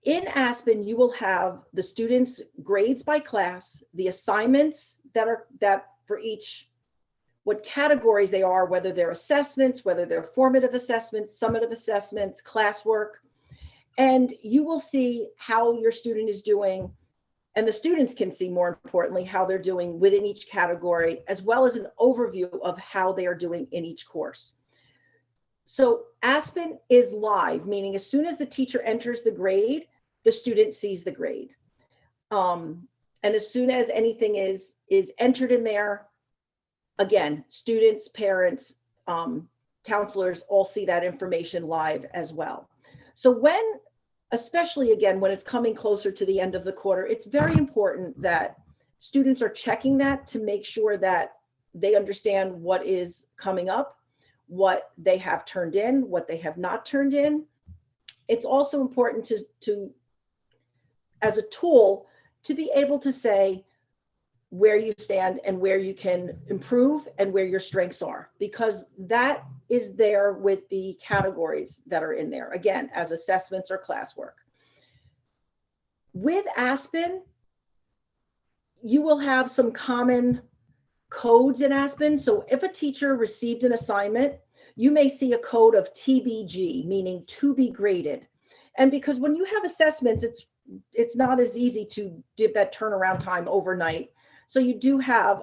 in Aspen, you will have the students' grades by class, the assignments that for each, what categories they are, whether they're assessments, whether they're formative assessments, summative assessments, classwork. And you will see how your student is doing, and the students can see, more importantly, how they're doing within each category, as well as an overview of how they are doing in each course. So Aspen is live, meaning as soon as the teacher enters the grade, the student sees the grade. And as soon as anything is entered in there, again, students, parents, counselors all see that information live as well. So especially again, when it's coming closer to the end of the quarter, it's very important that students are checking that to make sure that they understand what is coming up, what they have turned in, what they have not turned in. It's also important to as a tool, to be able to say where you stand and where you can improve and where your strengths are, because that is there with the categories that are in there, again, as assessments or classwork. With Aspen, you will have some common codes in Aspen. So if a teacher received an assignment, you may see a code of TBG, meaning to be graded. And because when you have assessments, it's not as easy to give that turnaround time overnight. So you do have,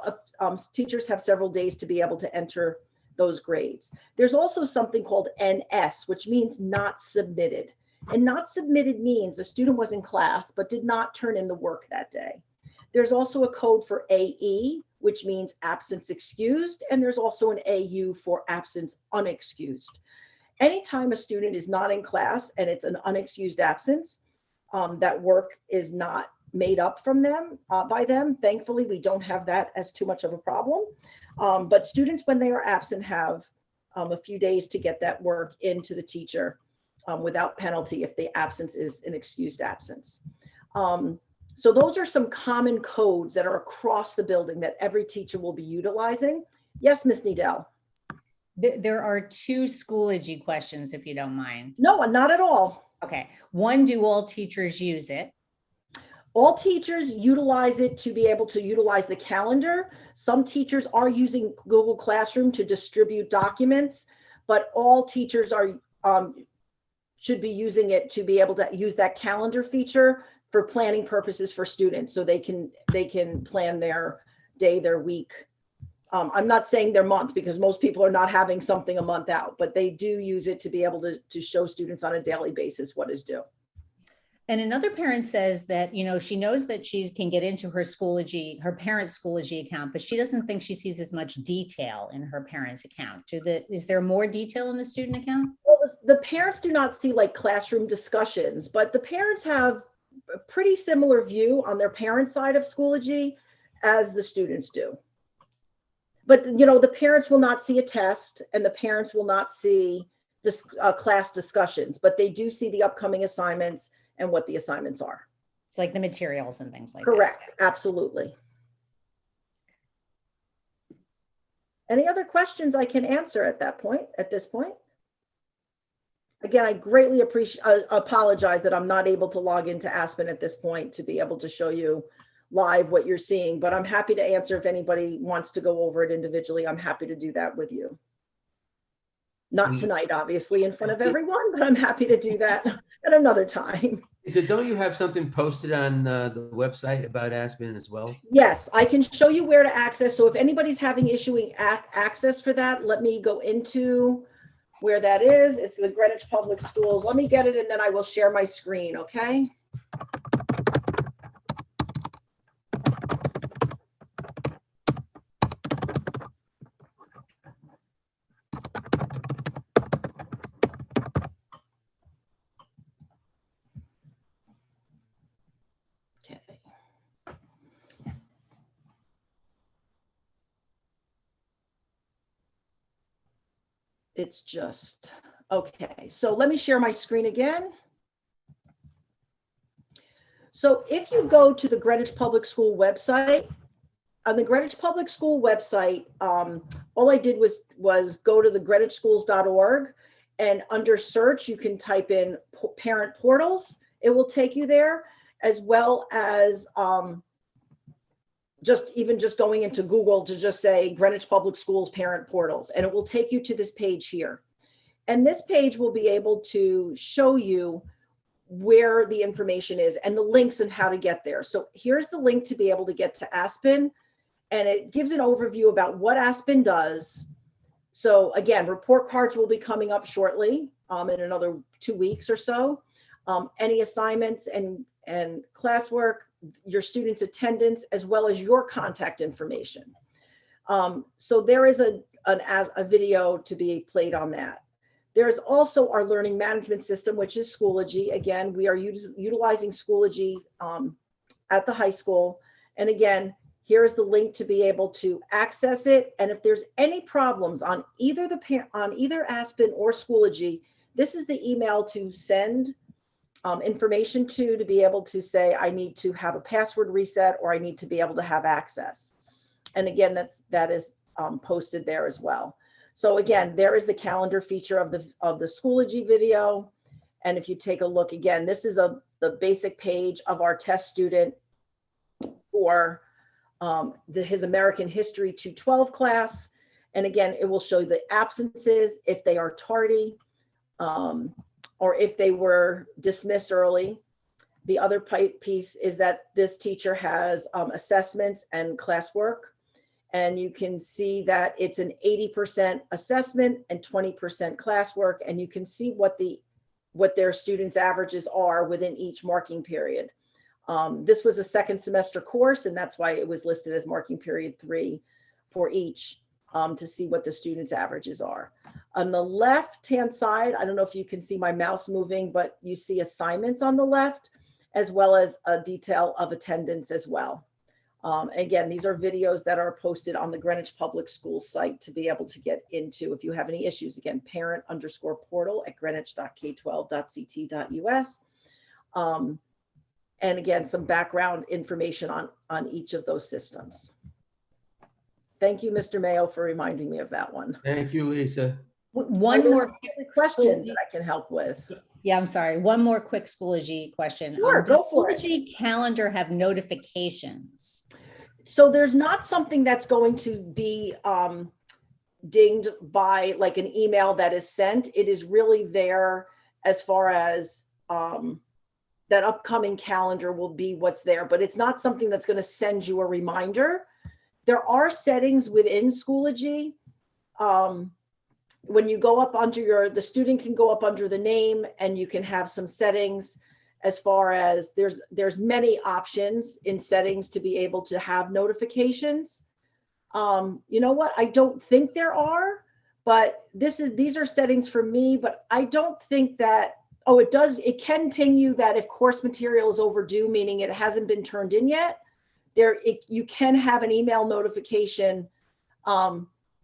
teachers have several days to be able to enter those grades. There's also something called NS, which means not submitted. And not submitted means a student was in class but did not turn in the work that day. There's also a code for AE, which means absence excused, and there's also an AU for absence unexcused. Anytime a student is not in class and it's an unexcused absence, that work is not made up from them by them. Thankfully, we don't have that as too much of a problem. But students, when they are absent, have a few days to get that work into the teacher without penalty if the absence is an excused absence. So those are some common codes that are across the building that every teacher will be utilizing. Yes, Ms. Needell. There are two Schoology questions, if you don't mind. No, not at all. Okay. One, do all teachers use it? All teachers utilize it to be able to utilize the calendar. Some teachers are using Google Classroom to distribute documents, but all teachers are should be using it to be able to use that calendar feature for planning purposes for students, so they can plan their day, their week. I'm not saying their month, because most people are not having something a month out, but they do use it to be able to show students on a daily basis what is due. And another parent says that, you know, she knows that she can get into her Schoology, her parent's Schoology account, but she doesn't think she sees as much detail in her parent's account. Is there more detail in the student account? Well, the parents do not see like classroom discussions, but the parents have a pretty similar view on their parent side of Schoology as the students do. But, you know, the parents will not see a test and the parents will not see class discussions, but they do see the upcoming assignments and what the assignments are. It's like the materials and things like that. Correct. Absolutely. Any other questions I can answer at this point? Again, I greatly apologize that I'm not able to log into Aspen at this point to be able to show you live what you're seeing, but I'm happy to answer if anybody wants to go over it individually. I'm happy to do that with you. Not tonight, obviously, in front of everyone, but I'm happy to do that at another time. Don't you have something posted on the website about Aspen as well? Yes, I can show you where to access. So if anybody's having issuing access for that, let me go into where that is. It's the Greenwich Public Schools. Let me get it and then I will share my screen, okay? It's just, okay. So let me share my screen again. So if you go to the Greenwich Public School website, on the Greenwich Public School website, all I did was go to the greenwichschools.org, and under search, you can type in parent portals. It will take you there, as well as just going into Google to just say Greenwich Public Schools parent portals, and it will take you to this page here. And this page will be able to show you where the information is and the links and how to get there. So here's the link to be able to get to Aspen, and it gives an overview about what Aspen does. So again, report cards will be coming up shortly, in another 2 weeks or so. Any assignments and classwork, your students' attendance, as well as your contact information. So there is a video to be played on that. There is also our learning management system, which is Schoology. Again, we are utilizing Schoology at the high school. And again, here is the link to be able to access it. And if there's any problems on either Aspen or Schoology, this is the email to send information to be able to say, I need to have a password reset, or I need to be able to have access. And again, that is posted there as well. So again, there is the calendar feature of the Schoology video. And if you take a look again, this is the basic page of our test student for his American History 212 class. And again, it will show the absences, if they are tardy, or if they were dismissed early. The other piece is that this teacher has assessments and classwork. And you can see that it's an 80% assessment and 20% classwork. And you can see what their students' averages are within each marking period. This was a second semester course, and that's why it was listed as marking period 3 for each, to see what the students' averages are. On the left-hand side, I don't know if you can see my mouse moving, but you see assignments on the left, as well as a detail of attendance as well. Again, these are videos that are posted on the Greenwich Public Schools site to be able to get into if you have any issues. Again, parent_portal@greenwich.k12.ct.us. And again, some background information on each of those systems. Thank you, Mr. Mayo, for reminding me of that one. Thank you, Lisa. One more questions that I can help with. Yeah, I'm sorry. One more quick Schoology question. Sure, Does go for it. Schoology calendar have notifications? So there's not something that's going to be dinged by like an email that is sent. It is really there as far as that upcoming calendar will be what's there, but it's not something that's going to send you a reminder. There are settings within Schoology. When you go up under the student can go up under the name, and you can have some settings as far as there's many options in settings to be able to have notifications. You know what? I don't think there are, but these are settings for me, but I don't think that, oh, it can ping you that if course material is overdue, meaning it hasn't been turned in yet, you can have an email notification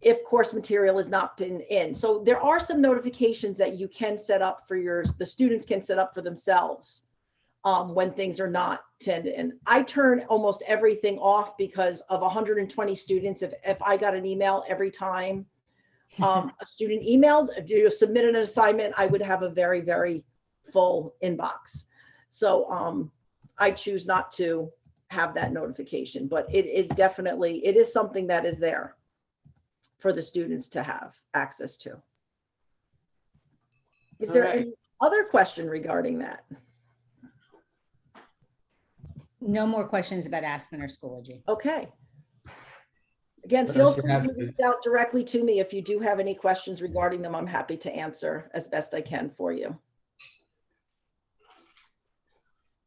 if course material has not been in. So there are some notifications that you can set up for the students can set up for themselves when things are not turned in. I turn almost everything off because of 120 students. If I got an email every time a student emailed, submitted an assignment, I would have a very, very full inbox. So I choose not to have that notification, but it is something that is there for the students to have access to. Is there any other question regarding that? No more questions about Aspen or Schoology. Okay. Again, feel free to reach out directly to me if you do have any questions regarding them. I'm happy to answer as best I can for you.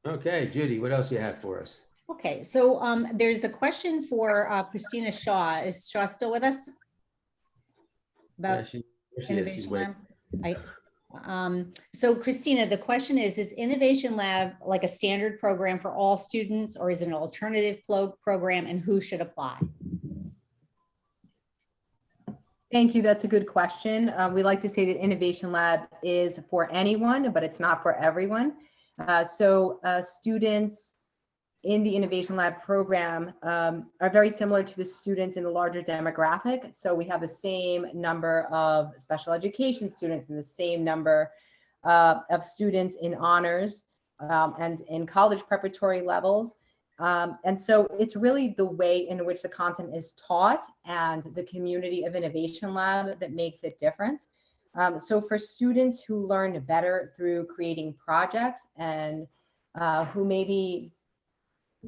Okay, Judy, what else do you have for us? Okay, so there's a question for Christina Shaw. Is Shaw still with us? About Innovation Lab. So Christina, the question is Innovation Lab like a standard program for all students, or is it an alternative program, and who should apply? Thank you. That's a good question. We like to say that Innovation Lab is for anyone, but it's not for everyone. Students in the Innovation Lab program are very similar to the students in the larger demographic. So we have the same number of special education students and the same number of students in honors and in college preparatory levels. And so it's really the way in which the content is taught and the community of Innovation Lab that makes it different. So for students who learn better through creating projects and who maybe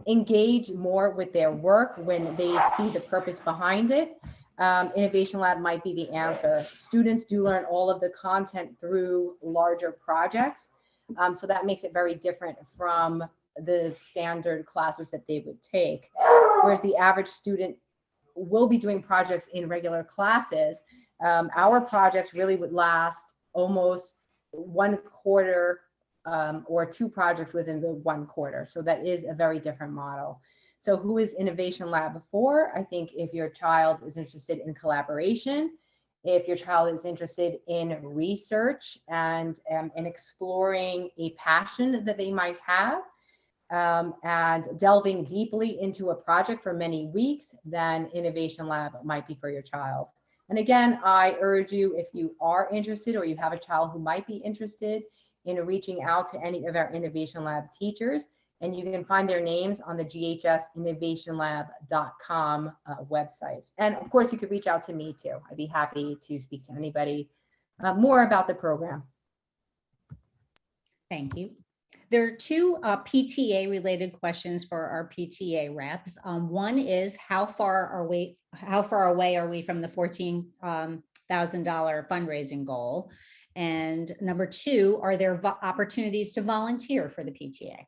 engage more with their work when they see the purpose behind it, Innovation Lab might be the answer. Students do learn all of the content through larger projects. So that makes it very different from the standard classes that they would take. Whereas the average student will be doing projects in regular classes. Our projects really would last almost 1 quarter or 2 projects within the 1 quarter. So that is a very different model. So who is Innovation Lab for? I think if your child is interested in collaboration, if your child is interested in research and in exploring a passion that they might have, and delving deeply into a project for many weeks, then Innovation Lab might be for your child. And again, I urge you, if you are interested or you have a child who might be interested in reaching out to any of our Innovation Lab teachers, and you can find their names on the ghsinnovationlab.com website. And of course, you could reach out to me too. I'd be happy to speak to anybody more about the program. Thank you. There are two PTA related questions for our PTA reps. One is how far away are we from the $14,000 fundraising goal? And number two, are there opportunities to volunteer for the PTA?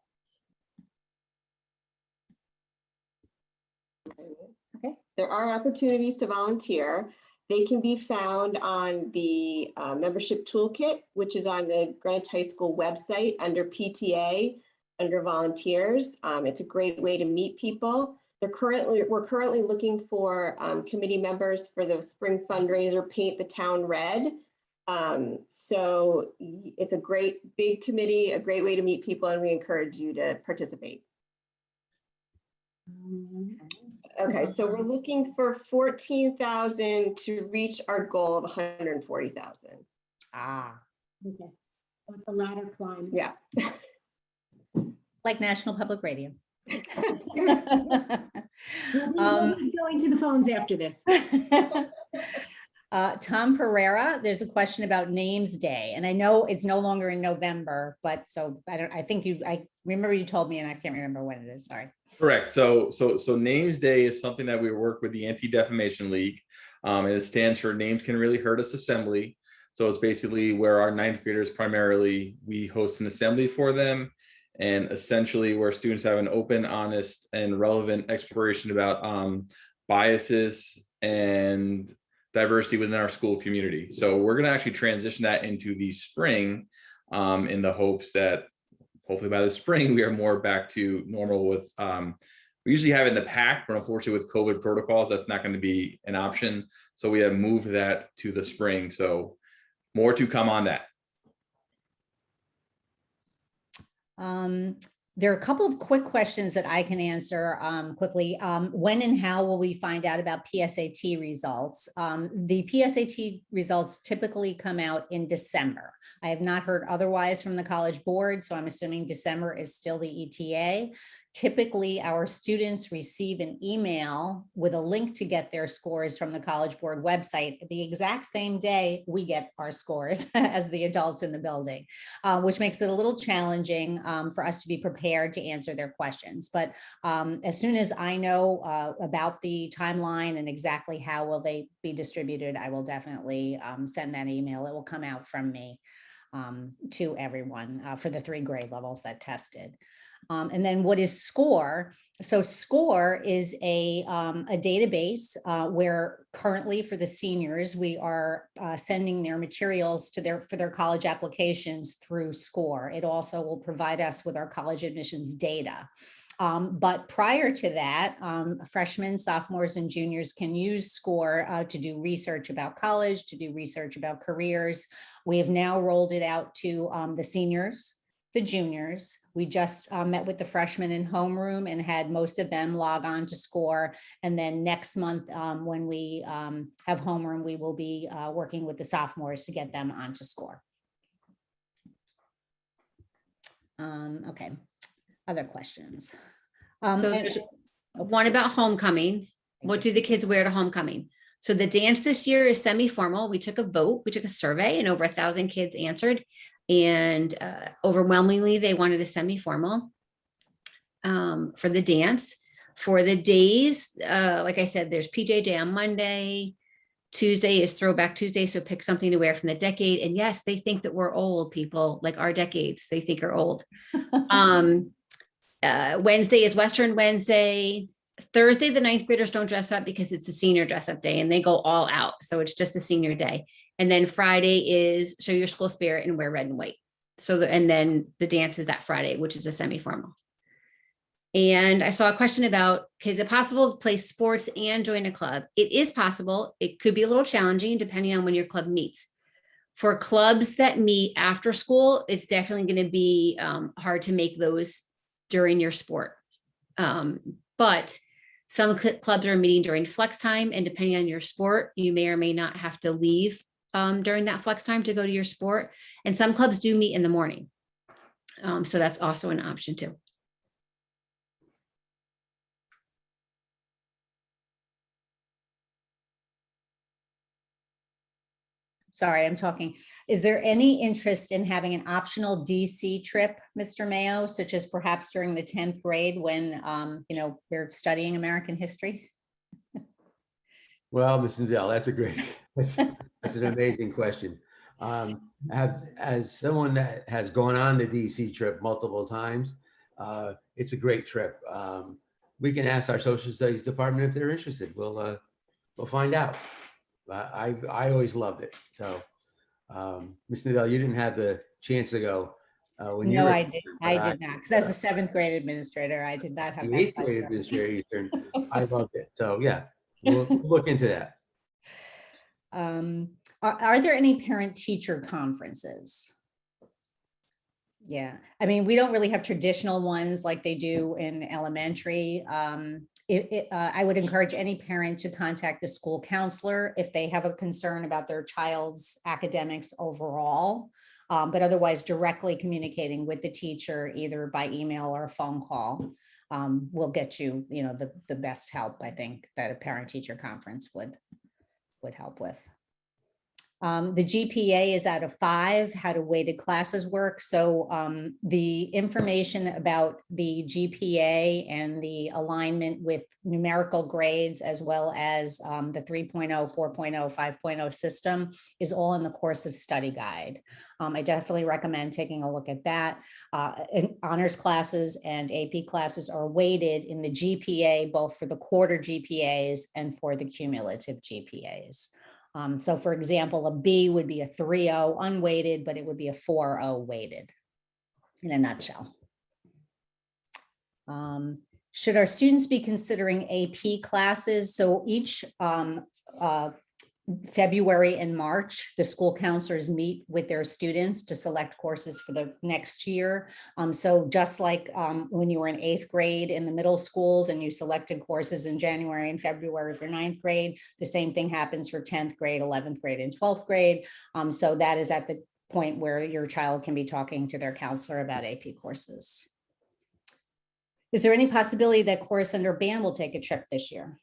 Okay, there are opportunities to volunteer. They can be found on the membership toolkit, which is on the Greenwich High School website under PTA, under volunteers. It's a great way to meet people. We're currently looking for committee members for the spring fundraiser, Paint the Town Red. So it's a great big committee, a great way to meet people, and we encourage you to participate. Okay, so we're looking for 14,000 to reach our goal of 140,000. Ah, Okay. So it's a ladder climb. Yeah. like National Public Radio. We'll be going to the phones after this. Tom Pereira, there's a question about Names Day, and I know it's no longer in November, but so I remember you told me, and I can't remember when it is. Sorry. Correct. So Names Day is something that we work with the Anti-Defamation League, and it stands for Names Can Really Hurt Us Assembly. So it's basically where our ninth graders primarily, we host an assembly for them, and essentially where students have an open, honest, and relevant exploration about biases and diversity within our school community. So we're going to actually transition that into the spring in the hopes that hopefully by the spring we are more back to normal with, we usually have it in the pack, but unfortunately with COVID protocols, that's not going to be an option. So we have moved that to the spring. So more to come on that. There are a couple of quick questions that I can answer quickly. When and how will we find out about PSAT results? The PSAT results typically come out in December. I have not heard otherwise from the College Board, so I'm assuming December is still the ETA. Typically, our students receive an email with a link to get their scores from the College Board website the exact same day we get our scores as the adults in the building, which makes it a little challenging for us to be prepared to answer their questions. But as soon as I know about the timeline and exactly how will they be distributed, I will definitely send that email. It will come out from me to everyone for the 3 grade levels that tested. And then what is SCORE? So SCORE is a database where currently for the seniors, we are sending their materials to for their college applications through SCORE. It also will provide us with our college admissions data. But prior to that, freshmen, sophomores, and juniors can use SCORE to do research about college, to do research about careers. We have now rolled it out to the seniors, the juniors. We just met with the freshmen in homeroom and had most of them log on to SCORE. And then next month, when we have homeroom, we will be working with the sophomores to get them onto SCORE. Okay, other questions? So there's one about homecoming. What do the kids wear to homecoming? So the dance this year is semi-formal. We took a vote, we took a survey, and over 1,000 kids answered. And overwhelmingly, they wanted a semi-formal for the dance. For the days, like I said, there's PJ Day on Monday. Tuesday is Throwback Tuesday, so pick something to wear from the decade. And yes, they think that we're old people, like our decades, they think are old. Wednesday is Western Wednesday. Thursday, the 9th graders don't dress up because it's a senior dress up day and they go all out. So it's just a senior day. And then Friday is show your school spirit and wear red and white. So, and then the dance is that Friday, which is a semi-formal. And I saw a question about, is it possible to play sports and join a club? It is possible. It could be a little challenging depending on when your club meets. For clubs that meet after school, it's definitely going to be hard to make those during your sport. But some clubs are meeting during flex time, and depending on your sport, you may or may not have to leave during that flex time to go to your sport. And some clubs do meet in the morning. So that's also an option too. sorry, I'm talking. Is there any interest in having an optional DC trip, Mr. Mayo, such as perhaps during the 10th grade when, we're studying American history? Well, Ms. Nadell, that's an amazing question. As someone that has gone on the DC trip multiple times, it's a great trip. We can ask our social studies department if they're interested. We'll find out. I always loved it. So, Ms. Nadell, you didn't have the chance to go. No, I did not, because as a 7th grade administrator, I did not have the that 8th grade pleasure. administrator, I loved it. So yeah, we'll look into that. Are there any parent-teacher conferences? Yeah, I mean, we don't really have traditional ones like they do in elementary. I would encourage any parent to contact the school counselor if they have a concern about their child's academics overall. But otherwise, directly communicating with the teacher, either by email or a phone call, will get you, the best help, I think, that a parent-teacher conference would help with. The GPA is out of 5. How do weighted classes work? So the information about the GPA and the alignment with numerical grades, as well as the 3.0, 4.0, 5.0 system is all in the course of study guide. I definitely recommend taking a look at that. Honors classes and AP classes are weighted in the GPA, both for the quarter GPAs and for the cumulative GPAs. So for example, a B would be a 3.0 unweighted, but it would be a 4.0 weighted in a nutshell. Should our students be considering AP classes? So each February and March, the school counselors meet with their students to select courses for the next year. So just like when you were in 8th grade in the middle schools and you selected courses in January and February for 9th grade, the same thing happens for 10th grade, 11th grade, and 12th grade. So that is at the point where your child can be talking to their counselor about AP courses. Is there any possibility that Chorus Under Band will take a trip this year?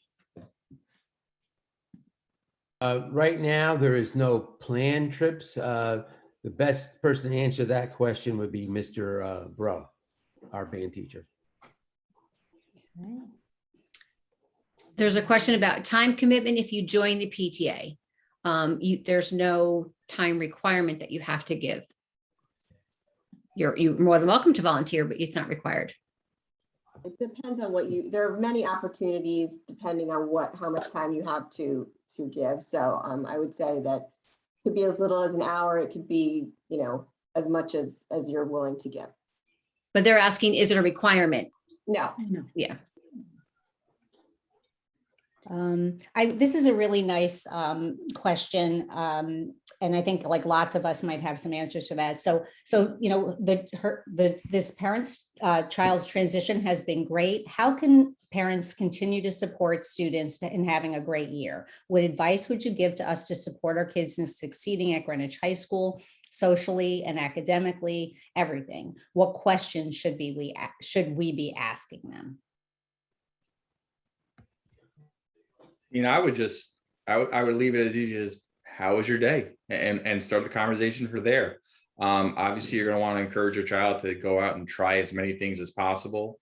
Right now, there is no planned trips. The best person to answer that question would be Mr. Bro, our band teacher. There's a question about time commitment if you join the PTA. There's no time requirement that you have to give. You're more than welcome to volunteer, but it's not required. It depends on there are many opportunities depending on how much time you have to give. So I would say that it could be as little as an hour. It could be, as much as you're willing to give. But they're asking, is it a requirement? No. Yeah. This is a really nice question. And I think like lots of us might have some answers for that. So this parent's child's transition has been great. How can parents continue to support students in having a great year? What advice would you give to us to support our kids in succeeding at Greenwich High School, socially and academically, everything? What questions should we be asking them? I would leave it as easy as, how was your day? And start the conversation for there. Obviously, you're going to want to encourage your child to go out and try as many things as possible.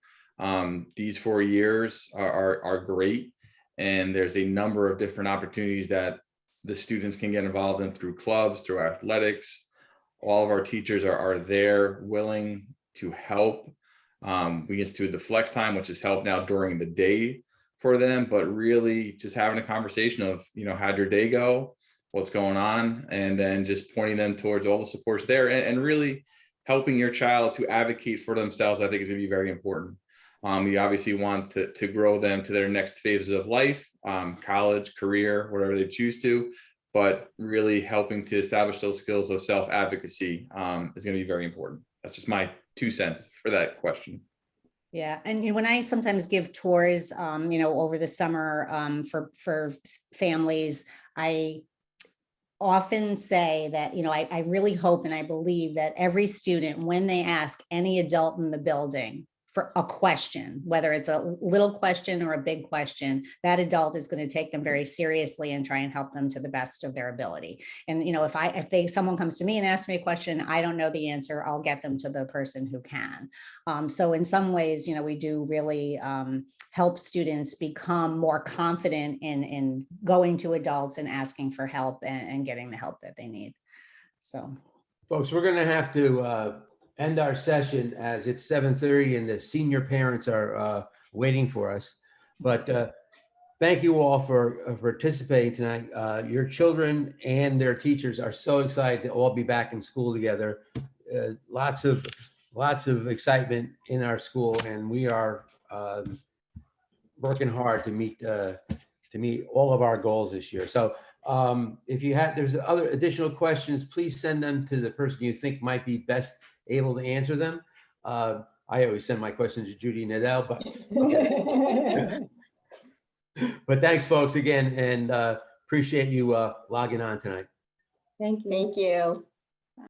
These 4 years are great. And there's a number of different opportunities that the students can get involved in through clubs, through athletics. All of our teachers are there, willing to help. We instituted the flex time, which is help now during the day for them, but really just having a conversation of, how'd your day go? What's going on? And then just pointing them towards all the supports there and really helping your child to advocate for themselves, I think is gonna be very important. You obviously want to grow them to their next phases of life, college, career, whatever they choose to, but really helping to establish those skills of self-advocacy is gonna be very important. That's just my 2 cents for that question. Yeah, and when I sometimes give tours, over the summer for families, I often say that, I really hope and I believe that every student, when they ask any adult in the building, for a question, whether it's a little question or a big question, that adult is going to take them very seriously and try and help them to the best of their ability. And, you know, if someone comes to me and asks me a question, I don't know the answer, I'll get them to the person who can. So in some ways, you know, we do really help students become more confident in going to adults and asking for help and getting the help that they need. So, folks, we're going to have to end our session as it's 7:30 and the senior parents are waiting for us. But thank you all for participating tonight. Your children and their teachers are so excited to all be back in school together. Lots of excitement in our school, and we are working hard to meet all of our goals this year. So if there's other additional questions, please send them to the person you think might be best able to answer them. I always send my questions to Judy Nadell, but thanks, folks, again, and appreciate you logging on tonight. Thank you. Thank you.